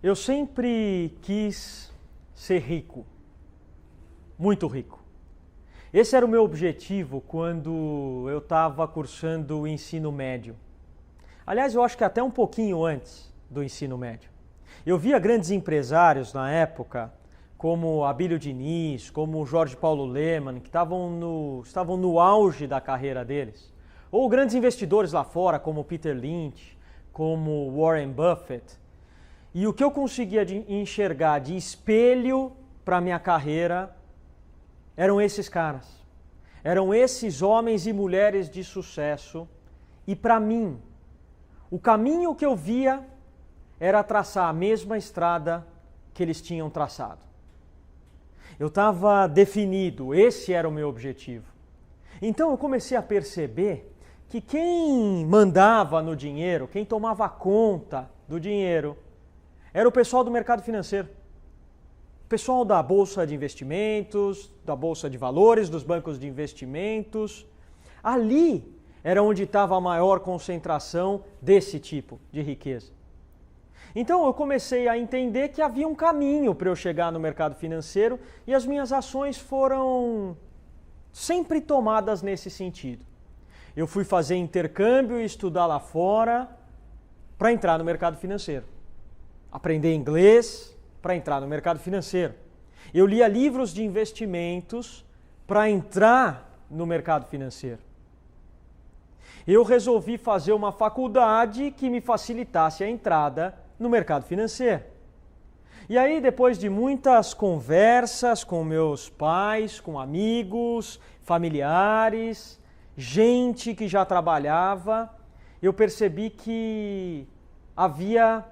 Eu sempre quis ser rico, muito rico. Esse era o meu objetivo quando eu estava cursando o ensino médio. Aliás, eu acho que até um pouquinho antes do ensino médio. Eu via grandes empresários na época, como Abílio Diniz, como Jorge Paulo Lemann, que estavam no auge da carreira deles. Ou grandes investidores lá fora, como Peter Lynch, como Warren Buffett. E o que eu conseguia enxergar de espelho para a minha carreira eram esses caras. Eram esses homens e mulheres de sucesso. E para mim, o caminho que eu via era traçar a mesma estrada que eles tinham traçado. Eu estava definido, esse era o meu objetivo. Então eu comecei a perceber que quem mandava no dinheiro, quem tomava conta do dinheiro, era o pessoal do mercado financeiro. O pessoal da Bolsa de Investimentos, da Bolsa de Valores, dos bancos de investimentos. Ali era onde estava a maior concentração desse tipo de riqueza. Então eu comecei a entender que havia um caminho para eu chegar no mercado financeiro e as minhas ações foram sempre tomadas nesse sentido. Eu fui fazer intercâmbio e estudar lá fora para entrar no mercado financeiro. Aprender inglês para entrar no mercado financeiro. Eu lia livros de investimentos para entrar no mercado financeiro. Eu resolvi fazer uma faculdade que me facilitasse a entrada no mercado financeiro. E aí, depois de muitas conversas com meus pais, com amigos, familiares, gente que já trabalhava, eu percebi que havia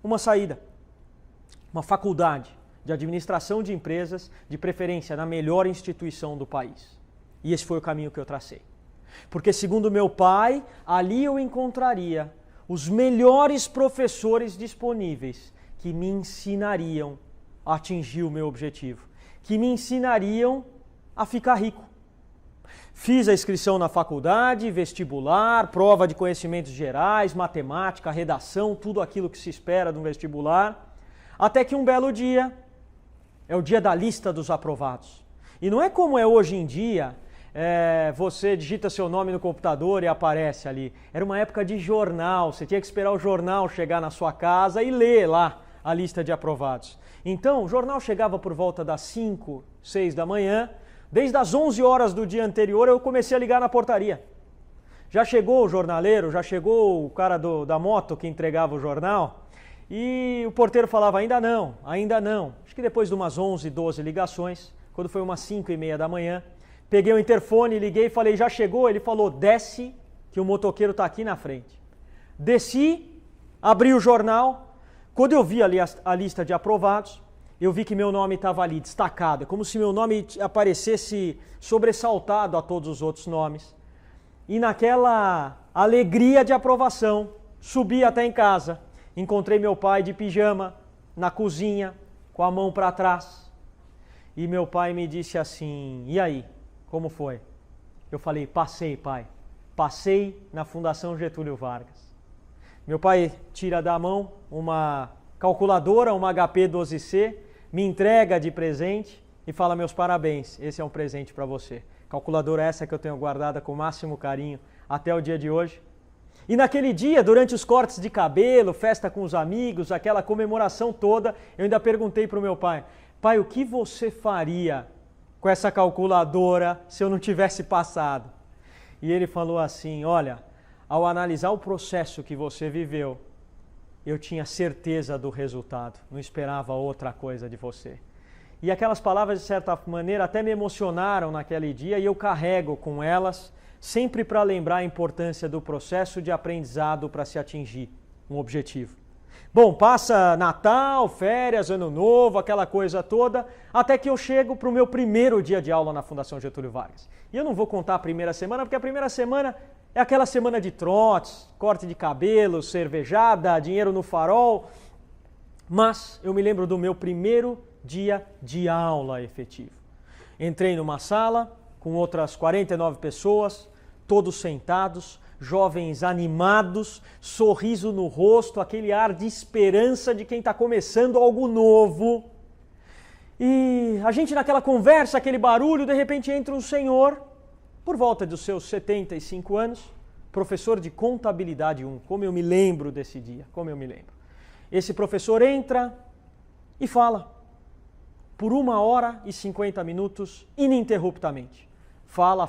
uma saída, uma faculdade de administração de empresas, de preferência na melhor instituição do país. E esse foi o caminho que eu tracei. Porque, segundo meu pai, ali eu encontraria os melhores professores disponíveis que me ensinariam a atingir o meu objetivo, que me ensinariam a ficar rico. Fiz a inscrição na faculdade, vestibular, prova de conhecimentos gerais, matemática, redação, tudo aquilo que se espera de um vestibular, até que um belo dia, é o dia da lista dos aprovados. E não é como é hoje em dia, você digita seu nome no computador e aparece ali. Era uma época de jornal, você tinha que esperar o jornal chegar na sua casa e ler lá a lista de aprovados. Então, o jornal chegava por volta das 5, 6 da manhã, desde as 11 horas do dia anterior eu comecei a ligar na portaria. Já chegou o jornaleiro, já chegou o cara da moto que entregava o jornal e o porteiro falava ainda não, ainda não. Acho que depois de umas 11, 12 ligações, quando foi umas 5:30 da manhã, peguei o interfone, liguei e falei, já chegou? Ele falou, desce que o motoqueiro está aqui na frente. Desci, abri o jornal, quando eu vi ali a lista de aprovados, eu vi que meu nome estava ali destacado, como se meu nome aparecesse sobressaltado a todos os outros nomes. E naquela alegria de aprovação, subi até em casa, encontrei meu pai de pijama, na cozinha, com a mão para trás. E meu pai me disse assim, e aí? Como foi? Eu falei, passei, pai. Passei na Fundação Getúlio Vargas. Meu pai tira da mão uma calculadora, uma HP 12C, me entrega de presente e fala, meus parabéns, esse é um presente para você. Calculadora essa que eu tenho guardada com o máximo carinho até o dia de hoje. E naquele dia, durante os cortes de cabelo, festa com os amigos, aquela comemoração toda, eu ainda perguntei para o meu pai, pai, o que você faria com essa calculadora se eu não tivesse passado? E ele falou assim, olha, ao analisar o processo que você viveu, eu tinha certeza do resultado, não esperava outra coisa de você. E aquelas palavras, de certa maneira, até me emocionaram naquele dia e eu carrego com elas, sempre para lembrar a importância do processo de aprendizado para se atingir um objetivo. Bom, passa Natal, férias, Ano Novo, aquela coisa toda, até que eu chego para o meu primeiro dia de aula na Fundação Getúlio Vargas. E eu não vou contar a primeira semana, porque a primeira semana é aquela semana de trotes, corte de cabelo, cervejada, dinheiro no farol. Mas eu me lembro do meu primeiro dia de aula efetivo. Entrei numa sala com outras 49 pessoas, todos sentados, jovens animados, sorriso no rosto, aquele ar de esperança de quem está começando algo novo. E a gente naquela conversa, aquele barulho, de repente entra um senhor, por volta dos seus 75 anos, professor de contabilidade 1, como eu me lembro desse dia, como eu me lembro. Esse professor entra e fala, por 1h50 ininterruptamente. Fala,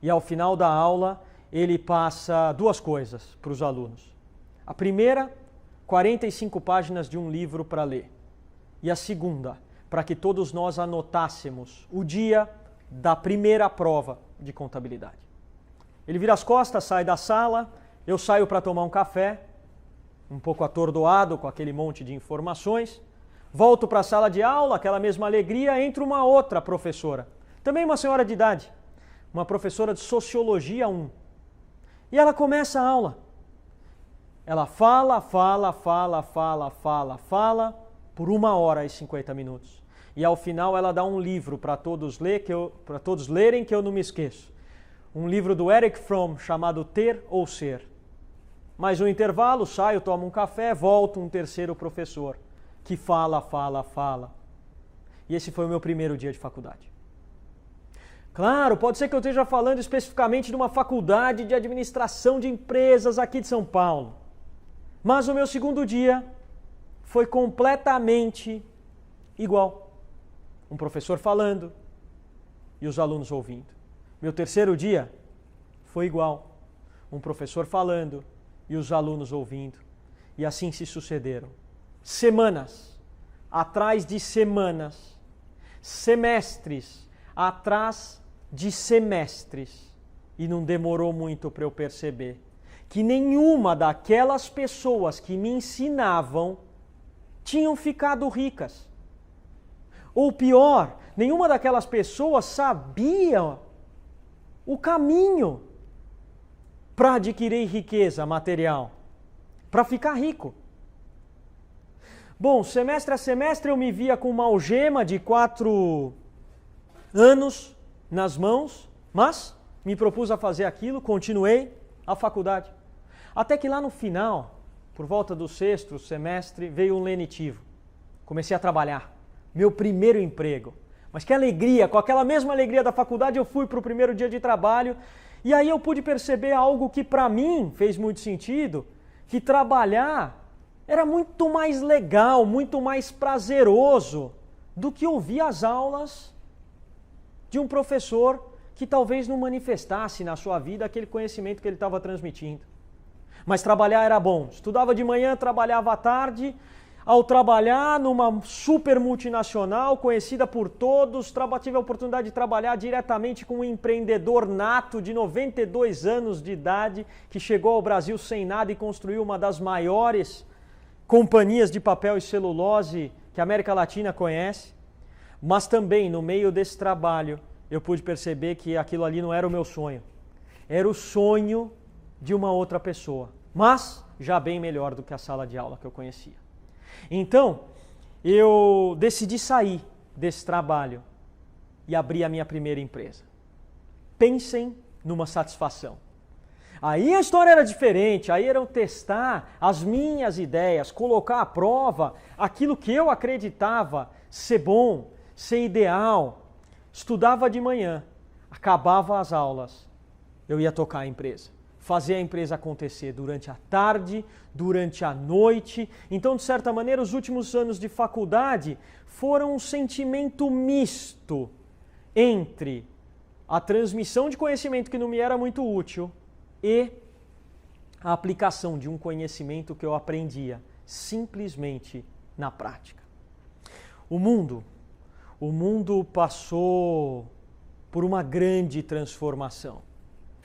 e ao final da aula ele passa duas coisas para os alunos. A primeira, 45 páginas de um livro para ler. E a segunda, para que todos nós anotássemos o dia da primeira prova de contabilidade. Ele vira as costas, sai da sala, eu saio para tomar um café, um pouco atordoado com aquele monte de informações, volto para a sala de aula, aquela mesma alegria, entra uma outra professora, também uma senhora de idade, uma professora de Sociologia 1. E ela começa a aula. Ela fala por 1h50. E ao final ela dá um livro para todos lerem que eu não me esqueço. Um livro do Erich Fromm chamado Ter ou Ser. Mais um intervalo, saio, tomo um café, volto um terceiro professor que fala. E esse foi o meu primeiro dia de faculdade. Claro, pode ser que eu esteja falando especificamente de uma faculdade de administração de empresas aqui de São Paulo. Mas o meu segundo dia foi completamente igual. Um professor falando e os alunos ouvindo. Meu terceiro dia foi igual. Um professor falando e os alunos ouvindo. E assim se sucederam. Semanas atrás de semanas. Semestres atrás de semestres. E não demorou muito para eu perceber que nenhuma daquelas pessoas que me ensinavam tinham ficado ricas. Ou pior, nenhuma daquelas pessoas sabia o caminho para adquirir riqueza material, para ficar rico. Bom, semestre a semestre eu me via com uma algema de 4 anos nas mãos, mas me propus a fazer aquilo, continuei a faculdade. Até que lá no final, por volta do 6º semestre, veio um lenitivo. Comecei a trabalhar. Meu primeiro emprego. Mas que alegria, com aquela mesma alegria da faculdade, eu fui para o primeiro dia de trabalho e aí eu pude perceber algo que para mim fez muito sentido, que trabalhar era muito mais legal, muito mais prazeroso do que ouvir as aulas de um professor que talvez não manifestasse na sua vida aquele conhecimento que ele estava transmitindo. Mas trabalhar era bom. Estudava de manhã, trabalhava à tarde. Ao trabalhar numa super multinacional, conhecida por todos, tive a oportunidade de trabalhar diretamente com um empreendedor nato de 92 anos de idade, que chegou ao Brasil sem nada e construiu uma das maiores companhias de papel e celulose que a América Latina conhece. Mas também, no meio desse trabalho, eu pude perceber que aquilo ali não era o meu sonho. Era o sonho de uma outra pessoa, mas já bem melhor do que a sala de aula que eu conhecia. Então, eu decidi sair desse trabalho e abrir a minha primeira empresa. Pensem numa satisfação. Aí a história era diferente, aí era eu testar as minhas ideias, colocar à prova aquilo que eu acreditava ser bom, ser ideal. Estudava de manhã, acabava as aulas, eu ia tocar a empresa. Fazer a empresa acontecer durante a tarde, durante a noite. Então, de certa maneira, os últimos anos de faculdade foram um sentimento misto entre a transmissão de conhecimento que não me era muito útil e a aplicação de um conhecimento que eu aprendia simplesmente na prática. O mundo passou por uma grande transformação.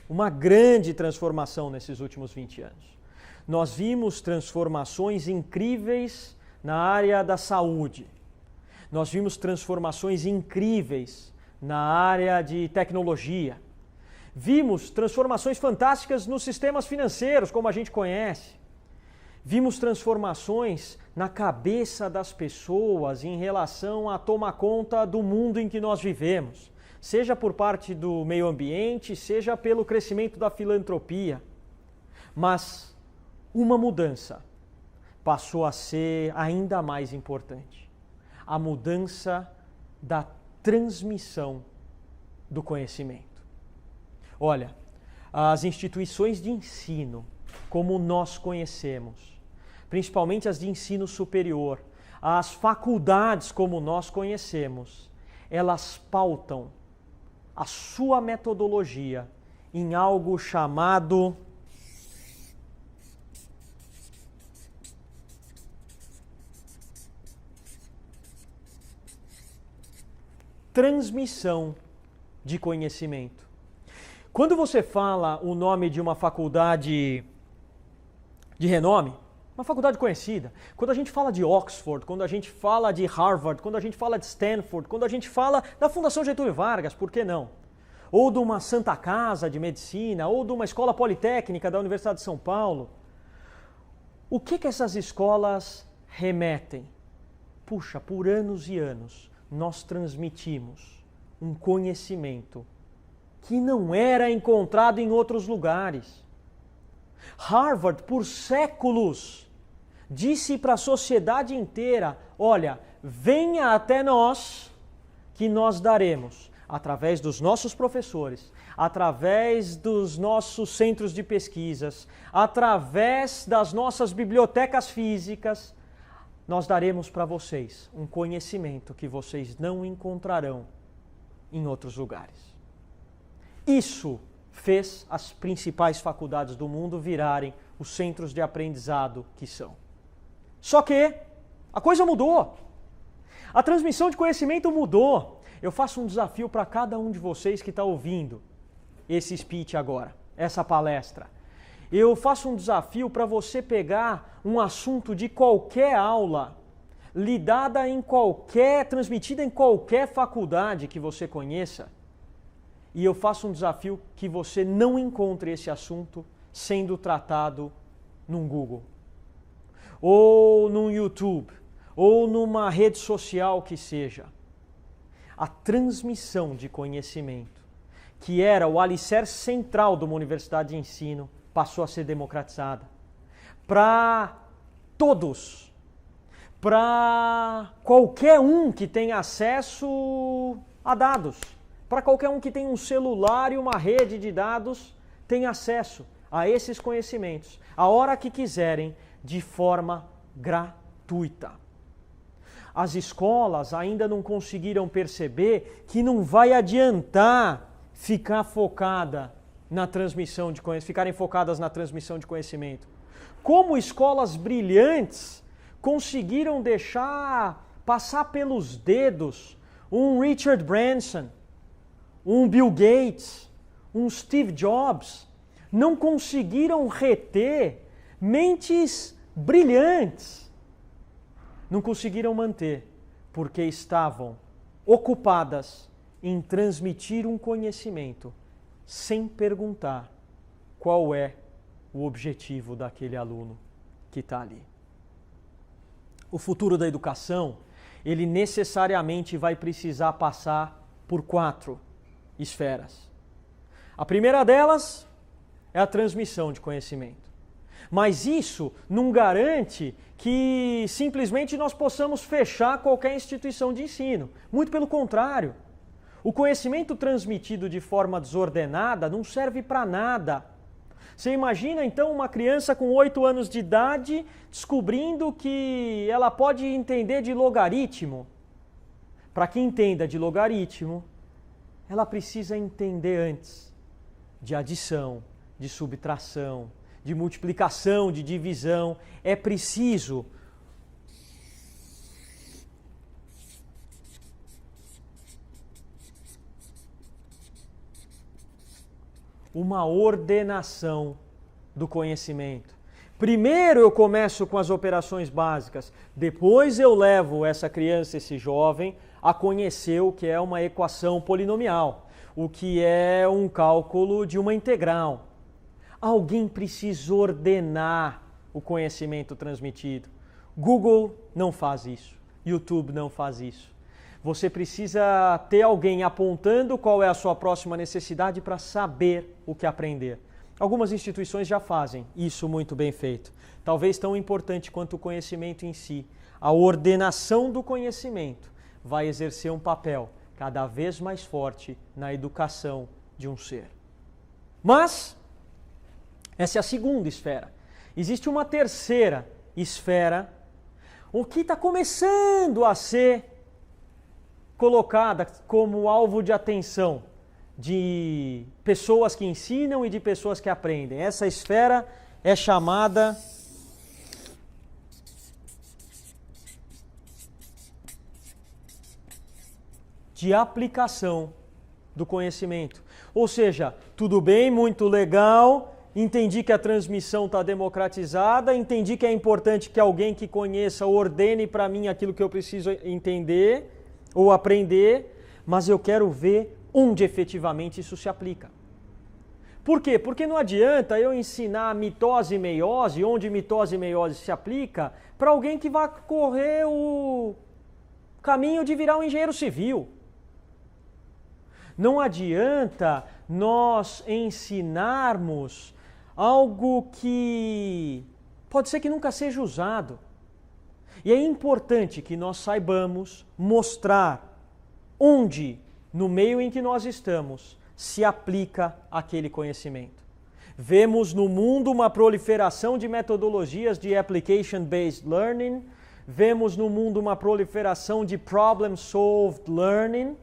Uma grande transformação nesses últimos 20 anos. Nós vimos transformações incríveis na área da saúde. Nós vimos transformações incríveis na área de tecnologia. Vimos transformações fantásticas nos sistemas financeiros, como a gente conhece. Vimos transformações na cabeça das pessoas em relação a tomar conta do mundo em que nós vivemos. seja por parte do meio ambiente, seja pelo crescimento da filantropia. Mas uma mudança passou a ser ainda mais importante: a mudança da transmissão do conhecimento. Olha, as instituições de ensino, como nós conhecemos, principalmente as de ensino superior, as faculdades como nós conhecemos, elas pautam a sua metodologia em algo chamado transmissão de conhecimento. Quando você fala o nome de uma faculdade de renome, uma faculdade conhecida, quando a gente fala de Oxford, quando a gente fala de Harvard, quando a gente fala de Stanford, quando a gente fala da Fundação Getúlio Vargas, por que não? Ou de uma Santa Casa de Medicina, ou de uma escola politécnica da Universidade de São Paulo, o que essas escolas remetem? Puxa, por anos e anos, nós transmitimos um conhecimento que não era encontrado em outros lugares. Harvard, por séculos, disse para a sociedade inteira: olha, venha até nós, que nós daremos, através dos nossos professores, através dos nossos centros de pesquisas, através das nossas bibliotecas físicas, nós daremos para vocês um conhecimento que vocês não encontrarão em outros lugares. Isso fez as principais faculdades do mundo virarem os centros de aprendizado que são. Só que a coisa mudou. A transmissão de conhecimento mudou. Eu faço um desafio para cada um de vocês que está ouvindo esse speech agora, essa palestra. Eu faço um desafio para você pegar um assunto de qualquer aula, transmitida em qualquer faculdade que você conheça, e eu faço um desafio que você não encontre esse assunto sendo tratado num Google, ou num YouTube, ou numa rede social que seja. A transmissão de conhecimento, que era o alicerce central de uma universidade de ensino, passou a ser democratizada para todos, para qualquer um que tenha acesso a dados, para qualquer um que tenha um celular e uma rede de dados, tem acesso a esses conhecimentos, a hora que quiserem, de forma gratuita. As escolas ainda não conseguiram perceber que não vai adiantar ficar focada na transmissão de conhecimento, ficarem focadas na transmissão de conhecimento. Como escolas brilhantes conseguiram deixar passar pelos dedos um Richard Branson, um Bill Gates, um Steve Jobs, não conseguiram reter mentes brilhantes, não conseguiram manter, porque estavam ocupadas em transmitir um conhecimento sem perguntar qual é o objetivo daquele aluno que está ali. O futuro da educação, ele necessariamente vai precisar passar por 4 esferas. A primeira delas é a transmissão de conhecimento. Mas isso não garante que simplesmente nós possamos fechar qualquer instituição de ensino. Muito pelo contrário. O conhecimento transmitido de forma desordenada não serve para nada. Você imagina então uma criança com 8 anos de idade descobrindo que ela pode entender de logaritmo. Para que entenda de logaritmo, ela precisa entender antes de adição, de subtração, de multiplicação, de divisão. É preciso uma ordenação do conhecimento. Primeiro eu começo com as operações básicas, depois eu levo essa criança, esse jovem, a conhecer o que é uma equação polinomial, o que é um cálculo de uma integral. Alguém precisa ordenar o conhecimento transmitido. Google não faz isso, YouTube não faz isso. Você precisa ter alguém apontando qual é a sua próxima necessidade para saber o que aprender. Algumas instituições já fazem isso muito bem feito. Talvez tão importante quanto o conhecimento em si. A ordenação do conhecimento vai exercer um papel cada vez mais forte na educação de um ser. Mas essa é a segunda esfera. Existe uma terceira esfera, o que está começando a ser colocada como alvo de atenção de pessoas que ensinam e de pessoas que aprendem. Essa esfera é chamada de aplicação do conhecimento. Ou seja, tudo bem, muito legal, entendi que a transmissão está democratizada, entendi que é importante que alguém que conheça ordene para mim aquilo que eu preciso entender ou aprender, mas eu quero ver onde efetivamente isso se aplica. Por quê? Porque não adianta eu ensinar mitose e meiose, onde mitose e meiose se aplica, para alguém que vai correr o caminho de virar um engenheiro civil. Não adianta nós ensinarmos algo que pode ser que nunca seja usado. E é importante que nós saibamos mostrar onde, no meio em que nós estamos, se aplica aquele conhecimento. Vemos no mundo uma proliferação de metodologias de application-based learning, vemos no mundo uma proliferação de problem-solved learning,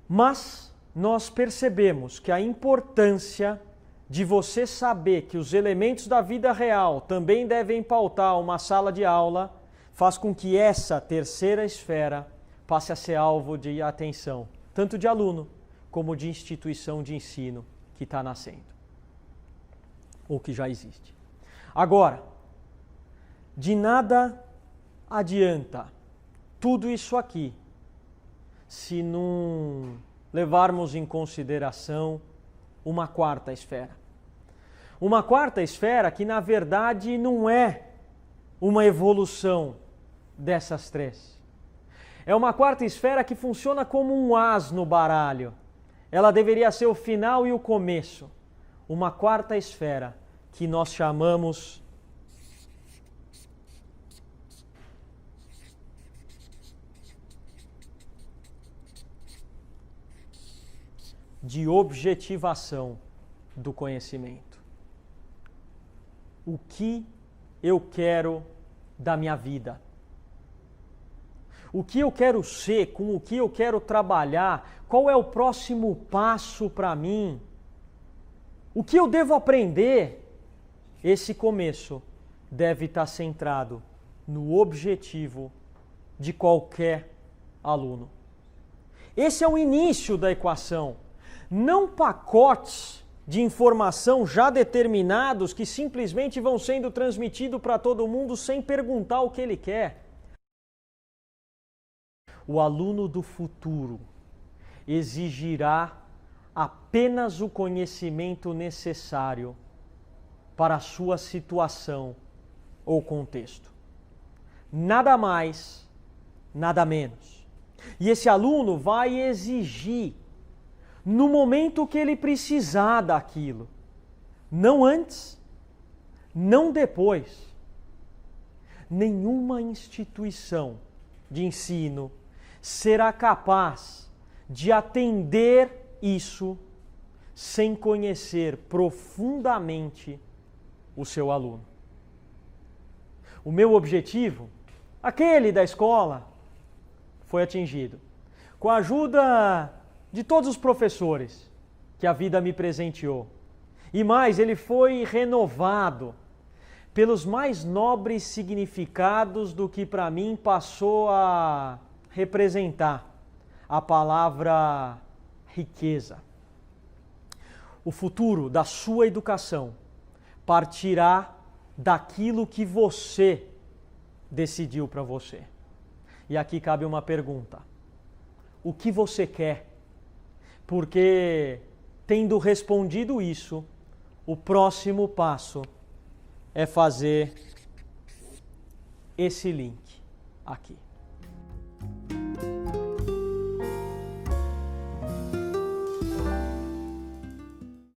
mas nós percebemos que a importância de você saber que os elementos da vida real também devem pautar uma sala de aula faz com que essa terceira esfera passe a ser alvo de atenção, tanto de aluno como de instituição de ensino que está nascendo, ou que já existe. Agora, de nada adianta tudo isso aqui se não levarmos em consideração uma quarta esfera. Uma quarta esfera que, na verdade, não é uma evolução dessas três. É uma quarta esfera que funciona como um as no baralho. Ela deveria ser o final e o começo. Uma quarta esfera que nós chamamos de objetivação do conhecimento. O que eu quero da minha vida? O que eu quero ser, com o que eu quero trabalhar? Qual é o próximo passo para mim? O que eu devo aprender? Esse começo deve estar centrado no objetivo de qualquer aluno. Esse é o início da equação. Não pacotes de informação já determinados que simplesmente vão sendo transmitidos para todo mundo sem perguntar o que ele quer. O aluno do futuro exigirá apenas o conhecimento necessário para a sua situação ou contexto. Nada mais, nada menos. E esse aluno vai exigir no momento que ele precisar daquilo. Não antes, não depois. Nenhuma instituição de ensino será capaz de atender isso sem conhecer profundamente o seu aluno. O meu objetivo, aquele da escola, foi atingido. Com a ajuda de todos os professores que a vida me presenteou. E mais, ele foi renovado pelos mais nobres significados do que para mim passou a representar a palavra riqueza. O futuro da sua educação partirá daquilo que você decidiu para você. E aqui cabe uma pergunta. O que você quer? Porque, tendo respondido isso, o próximo passo é fazer esse link aqui.